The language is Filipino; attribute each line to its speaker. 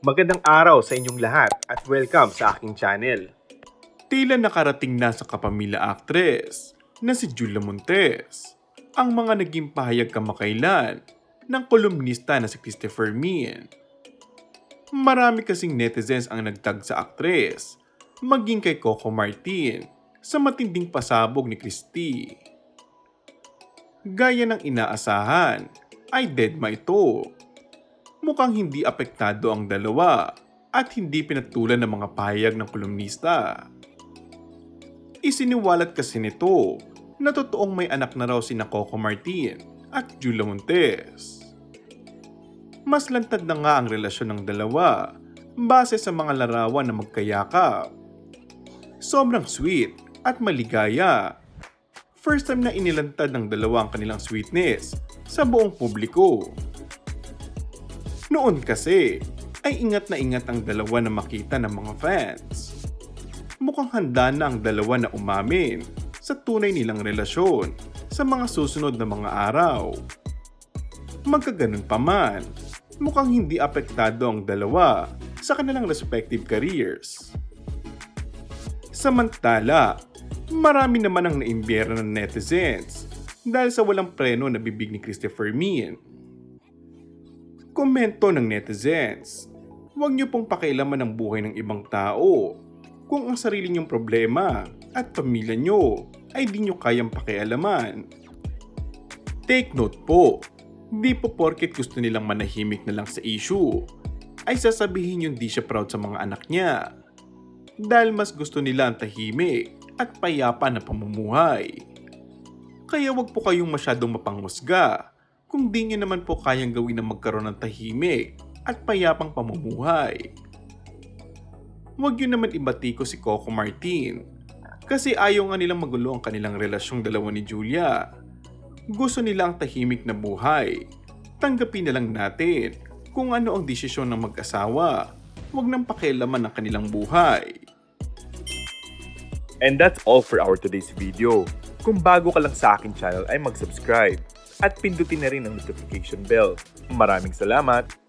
Speaker 1: Magandang araw sa inyong lahat at welcome sa aking channel.
Speaker 2: Tila nakarating na sa kapamilya aktres na si Julia Montes ang mga naging pahayag kamakailan ng kolumnista na si Christopher Min. Marami kasing netizens ang nagtag sa aktres, maging kay Coco Martin sa matinding pasabog ni Christy. Gaya ng inaasahan, ay deadma ito. Mukhang hindi apektado ang dalawa at hindi pinatulan ng mga pahayag ng kolumnista. Isiniwalat kasi nito na totoong may anak na raw sina Coco Martin at Julia Montes. Mas lantad na nga ang relasyon ng dalawa base sa mga larawan na magkayakap. Sobrang sweet at maligaya. First time na inilantad ng dalawa ang kanilang sweetness sa buong publiko. Noon kasi ay ingat na ingat ang dalawa na makita ng mga fans. Mukhang handa na ang dalawa na umamin sa tunay nilang relasyon sa mga susunod na mga araw. Magkaganon pa man, mukhang hindi apektado ang dalawa sa kanilang respective careers. Samantala, marami naman ang naimbiyera ng netizens dahil sa walang preno na bibig ni Christopher Min. Komento ng netizens, huwag niyo pong pakialaman ang buhay ng ibang tao kung ang sarili niyong problema at pamilya niyo ay di niyo kayang pakialaman. Take note po, di po porket gusto nilang manahimik na lang sa issue, ay sasabihin yung di siya proud sa mga anak niya. Dahil mas gusto nila ang tahimik at payapa na pamumuhay. Kaya wag po kayong masyadong mapanghusga kung di nyo naman po kayang gawin na magkaroon ng tahimik at payapang pamumuhay. Huwag nyo naman ibatiko si Coco Martin kasi ayaw nga nilang magulo ang kanilang relasyong dalawa ni Julia. Gusto nila ang tahimik na buhay. Tanggapin na lang natin kung ano ang desisyon ng mag-asawa. Huwag nang pakialaman ang kanilang buhay.
Speaker 1: And that's all for our today's video. Kung bago ka lang sa aking channel ay mag-subscribe at pindutin na rin ang notification bell. Maraming salamat!